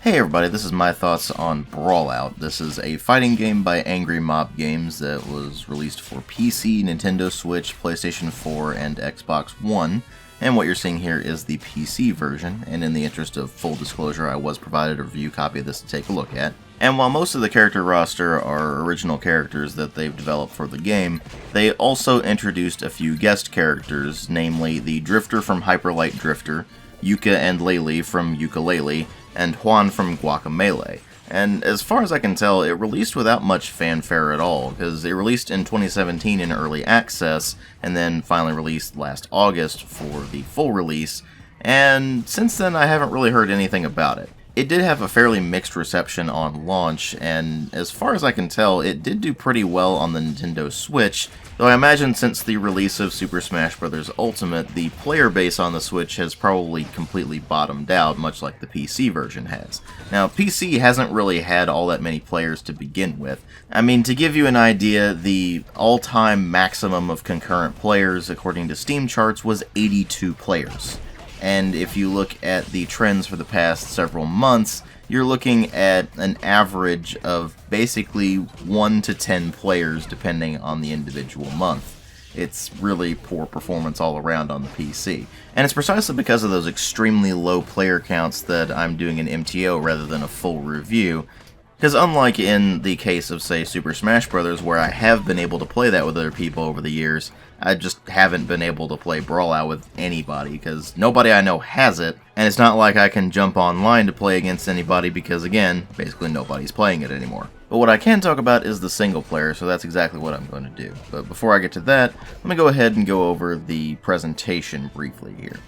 Hey everybody, this is my thoughts on Brawlout. This is a fighting game by Angry Mob Games that was released for PC, Nintendo Switch, PlayStation 4, and Xbox One. And what you're seeing here is the PC version, and in the interest of full disclosure, I was provided a review copy of this to take a look at. And while most of the character roster are original characters that they've developed for the game, they also introduced a few guest characters, namely the Drifter from Hyper Light Drifter, Yuka and Laylee from Yooka-Laylee, and Juan from Guacamelee. And as far as I can tell, it released without much fanfare at all, because it released in 2017 in early access, and then finally released last August for the full release, and since then I haven't really heard anything about it. It did have a fairly mixed reception on launch, and as far as I can tell, it did do pretty well on the Nintendo Switch, though I imagine since the release of Super Smash Bros. Ultimate, the player base on the Switch has probably completely bottomed out, much like the PC version has. Now, PC hasn't really had all that many players to begin with. I mean, to give you an idea, the all-time maximum of concurrent players, according to Steam charts, was 82 players. And if you look at the trends for the past several months, you're looking at an average of basically 1 to 10 players depending on the individual month. It's really poor performance all around on the PC. And it's precisely because of those extremely low player counts that I'm doing an MTO rather than a full review. Because unlike in the case of, say, Super Smash Bros., where I have been able to play that with other people over the years, I just haven't been able to play Brawlout with anybody, because nobody I know has it, and it's not like I can jump online to play against anybody because, again, basically nobody's playing it anymore. But what I can talk about is the single player, so that's exactly what I'm going to do. But before I get to that, let me go ahead and go over the presentation briefly here.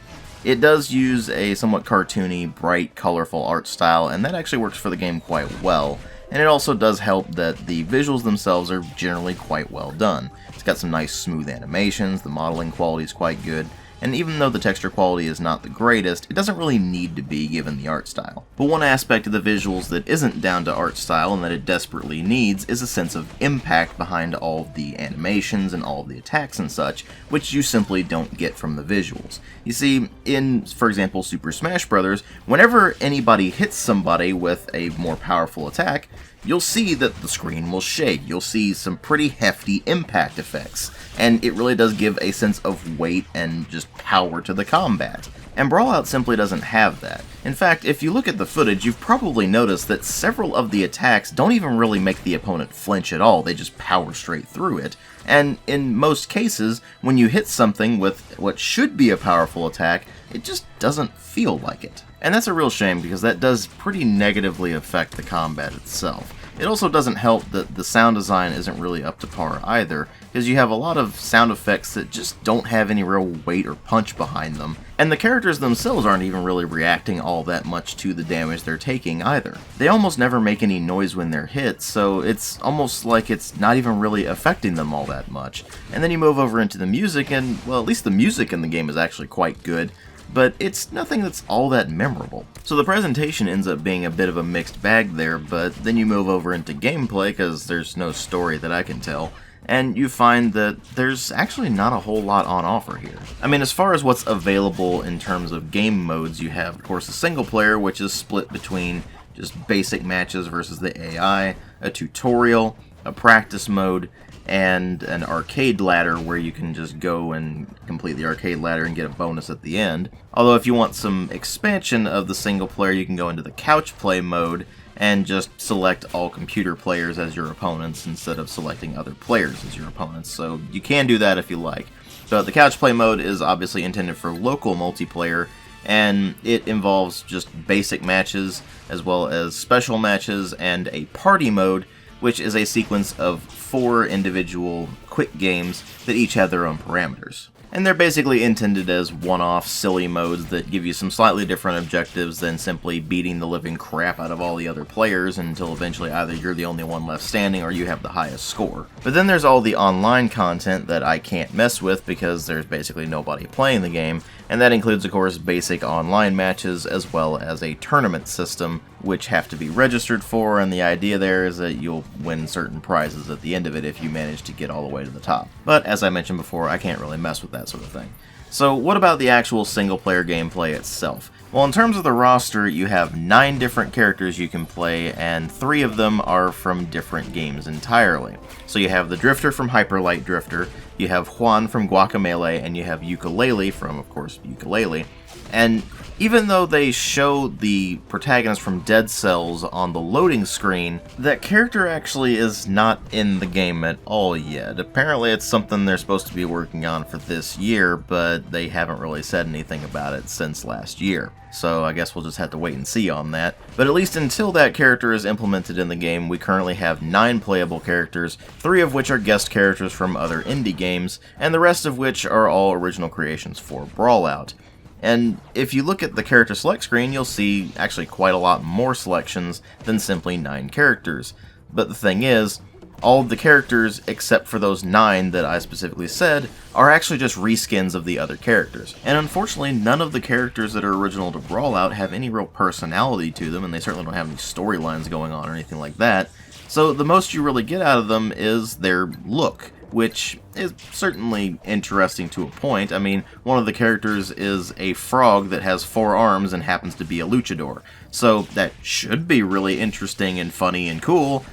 It does use a somewhat cartoony, bright, colorful art style, and that actually works for the game quite well. And it also does help that the visuals themselves are generally quite well done. It's got some nice smooth animations, the modeling quality is quite good, and even though the texture quality is not the greatest, it doesn't really need to be given the art style. But one aspect of the visuals that isn't down to art style and that it desperately needs is a sense of impact behind all of the animations and all of the attacks and such, which you simply don't get from the visuals. You see, in, for example, Super Smash Bros., whenever anybody hits somebody with a more powerful attack, you'll see that the screen will shake. You'll see some pretty hefty impact effects, and it really does give a sense of weight and just power to the combat. And Brawlout simply doesn't have that. In fact, if you look at the footage, you've probably noticed that several of the attacks don't even really make the opponent flinch at all, they just power straight through it. And in most cases, when you hit something with what should be a powerful attack, it just doesn't feel like it. And that's a real shame, because that does pretty negatively affect the combat itself. It also doesn't help that the sound design isn't really up to par either, because you have a lot of sound effects that just don't have any real weight or punch behind them, and the characters themselves aren't even really reacting all that much to the damage they're taking either. They almost never make any noise when they're hit, so it's almost like it's not even really affecting them all that much. And then you move over into the music, and, well, at least the music in the game is actually quite good, but it's nothing that's all that memorable. So the presentation ends up being a bit of a mixed bag there, but then you move over into gameplay, because there's no story that I can tell, and you find that there's actually not a whole lot on offer here. I mean, as far as what's available in terms of game modes, you have, of course, a single player, which is split between just basic matches versus the AI, a tutorial, a practice mode, and an arcade ladder where you can just go and complete the arcade ladder and get a bonus at the end. Although if you want some expansion of the single player, you can go into the couch play mode and just select all computer players as your opponents instead of selecting other players as your opponents. So you can do that if you like. So the couch play mode is obviously intended for local multiplayer, and it involves just basic matches as well as special matches and a party mode, which is a sequence of 4 individual quick games that each have their own parameters. And they're basically intended as one-off silly modes that give you some slightly different objectives than simply beating the living crap out of all the other players until eventually either you're the only one left standing or you have the highest score. But then there's all the online content that I can't mess with because there's basically nobody playing the game, and that includes, of course, basic online matches as well as a tournament system, which have to be registered for, and the idea there is that you'll win certain prizes at the end of it if you manage to get all the way to the top. But as I mentioned before, I can't really mess with that sort of thing. So what about the actual single-player gameplay itself? Well, in terms of the roster, you have 9 different characters you can play, and 3 of them are from different games entirely. So you have the Drifter from Hyper Light Drifter, you have Juan from Guacamelee, and you have Ukulele from, of course, Ukulele. And even though they show the protagonist from Dead Cells on the loading screen, that character actually is not in the game at all yet. Apparently it's something they're supposed to be working on for this year, but they haven't really said anything about it since last year. So I guess we'll just have to wait and see on that. But at least until that character is implemented in the game, we currently have 9 playable characters, 3 of which are guest characters from other indie games, and the rest of which are all original creations for Brawlout. And if you look at the character select screen, you'll see actually quite a lot more selections than simply 9 characters. But the thing is, all of the characters, except for those 9 that I specifically said, are actually just reskins of the other characters. And unfortunately, none of the characters that are original to Brawlout have any real personality to them, and they certainly don't have any storylines going on or anything like that. So the most you really get out of them is their look, which is certainly interesting to a point. I mean, one of the characters is a frog that has 4 arms and happens to be a luchador. So that should be really interesting and funny and cool,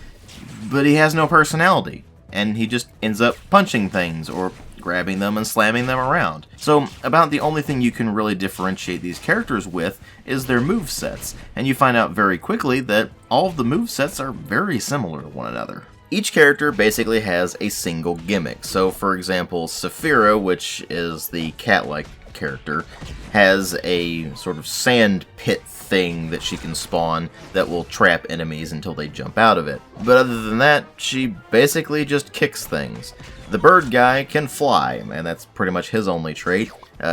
but he has no personality, and he just ends up punching things or grabbing them and slamming them around. So about the only thing you can really differentiate these characters with is their movesets, and you find out very quickly that all of the movesets are very similar to one another. Each character basically has a single gimmick. So for example, Saphira, which is the cat-like character, has a sort of sand pit thing that she can spawn that will trap enemies until they jump out of it. But other than that, she basically just kicks things. The bird guy can fly, and that's pretty much his only trait.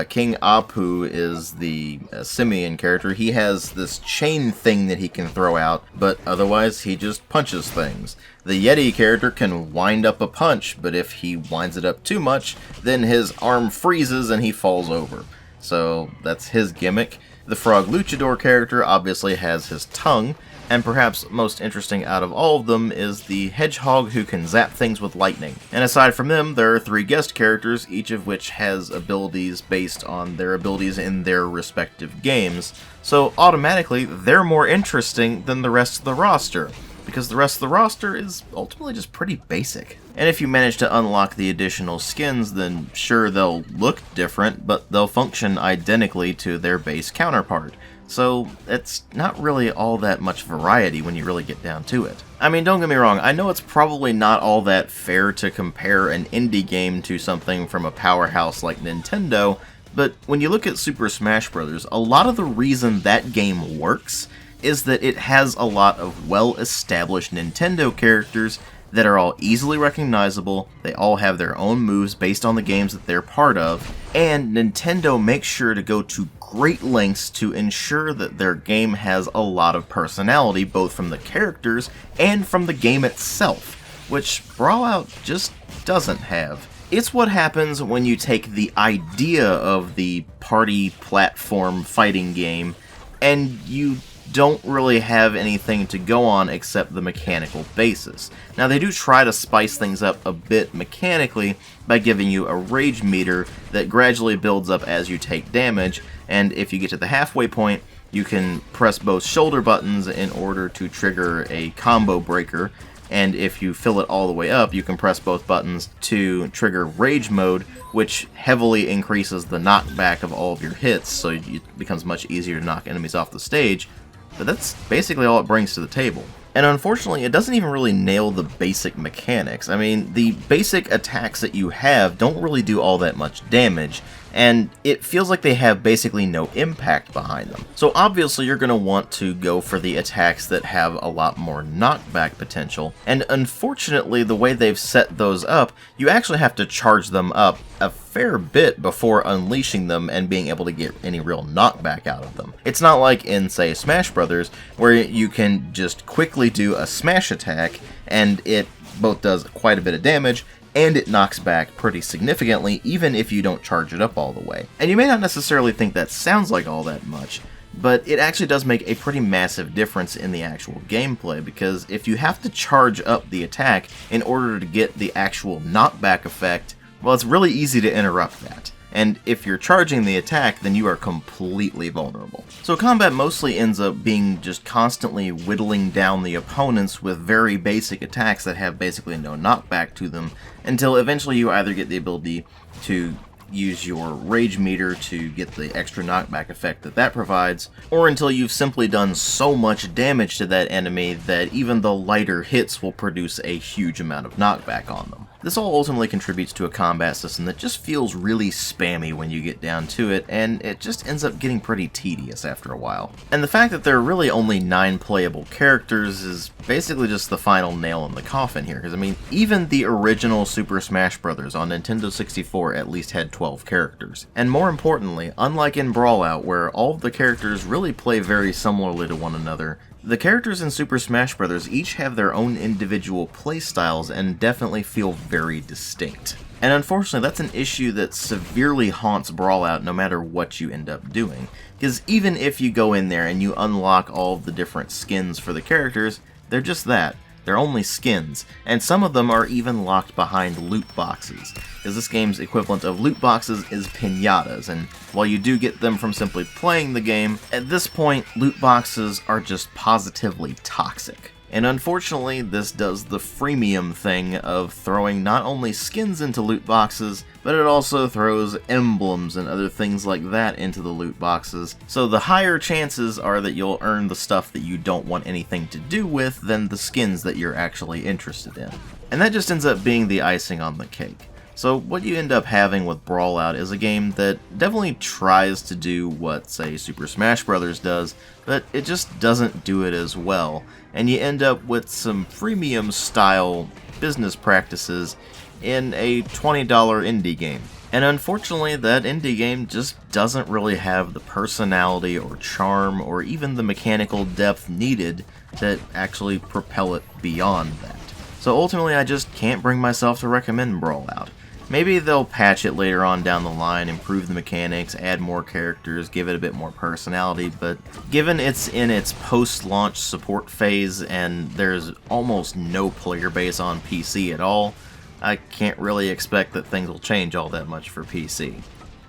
King Apu is the simian character. He has this chain thing that he can throw out, but otherwise he just punches things. The Yeti character can wind up a punch, but if he winds it up too much, then his arm freezes and he falls over. So that's his gimmick. The Frog Luchador character obviously has his tongue, and perhaps most interesting out of all of them is the Hedgehog who can zap things with lightning. And aside from them, there are 3 guest characters, each of which has abilities based on their abilities in their respective games. So automatically, they're more interesting than the rest of the roster, because the rest of the roster is ultimately just pretty basic. And if you manage to unlock the additional skins, then sure, they'll look different, but they'll function identically to their base counterpart. So it's not really all that much variety when you really get down to it. I mean, don't get me wrong, I know it's probably not all that fair to compare an indie game to something from a powerhouse like Nintendo, but when you look at Super Smash Bros., a lot of the reason that game works is that it has a lot of well-established Nintendo characters that are all easily recognizable, they all have their own moves based on the games that they're part of, and Nintendo makes sure to go to great lengths to ensure that their game has a lot of personality, both from the characters and from the game itself, which Brawlout just doesn't have. It's what happens when you take the idea of the party platform fighting game and you don't really have anything to go on except the mechanical basis. Now they do try to spice things up a bit mechanically by giving you a rage meter that gradually builds up as you take damage, and if you get to the halfway point, you can press both shoulder buttons in order to trigger a combo breaker, and if you fill it all the way up, you can press both buttons to trigger Rage Mode, which heavily increases the knockback of all of your hits, so it becomes much easier to knock enemies off the stage. But that's basically all it brings to the table. And unfortunately, it doesn't even really nail the basic mechanics. I mean, the basic attacks that you have don't really do all that much damage, and it feels like they have basically no impact behind them. So obviously you're going to want to go for the attacks that have a lot more knockback potential, and unfortunately the way they've set those up, you actually have to charge them up a fair bit before unleashing them and being able to get any real knockback out of them. It's not like in, say, Smash Brothers, where you can just quickly do a smash attack and it both does quite a bit of damage and it knocks back pretty significantly even if you don't charge it up all the way. And you may not necessarily think that sounds like all that much, but it actually does make a pretty massive difference in the actual gameplay, because if you have to charge up the attack in order to get the actual knockback effect, well, it's really easy to interrupt that. and if you're charging the attack, then you are completely vulnerable. So combat mostly ends up being just constantly whittling down the opponents with very basic attacks that have basically no knockback to them, until eventually you either get the ability to use your rage meter to get the extra knockback effect that provides, or until you've simply done so much damage to that enemy that even the lighter hits will produce a huge amount of knockback on them. This all ultimately contributes to a combat system that just feels really spammy when you get down to it, and it just ends up getting pretty tedious after a while. And the fact that there are really only 9 playable characters is basically just the final nail in the coffin here, because I mean, even the original Super Smash Bros. On Nintendo 64 at least had 12 characters. And more importantly, unlike in Brawlout, where all of the characters really play very similarly to one another, the characters in Super Smash Bros. Each have their own individual playstyles and definitely feel very distinct. And unfortunately, that's an issue that severely haunts Brawlout no matter what you end up doing. Because even if you go in there and you unlock all of the different skins for the characters, they're just that. They're only skins, and some of them are even locked behind loot boxes, because this game's equivalent of loot boxes is piñatas, and while you do get them from simply playing the game, at this point, loot boxes are just positively toxic. And unfortunately, this does the freemium thing of throwing not only skins into loot boxes, but it also throws emblems and other things like that into the loot boxes, so the higher chances are that you'll earn the stuff that you don't want anything to do with than the skins that you're actually interested in. And that just ends up being the icing on the cake. So what you end up having with Brawlout is a game that definitely tries to do what, say, Super Smash Bros. Does, but it just doesn't do it as well, and you end up with some freemium-style business practices in a $20 indie game. And unfortunately, that indie game just doesn't really have the personality or charm or even the mechanical depth needed to actually propel it beyond that. So ultimately, I just can't bring myself to recommend Brawlout. Maybe they'll patch it later on down the line, improve the mechanics, add more characters, give it a bit more personality, but given it's in its post-launch support phase and there's almost no player base on PC at all, I can't really expect that things will change all that much for PC.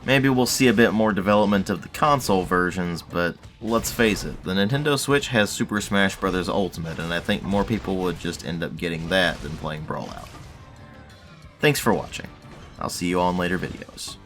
Maybe we'll see a bit more development of the console versions, but let's face it, the Nintendo Switch has Super Smash Bros. Ultimate, and I think more people would just end up getting that than playing Brawlout. Thanks for watching. I'll see you all in later videos.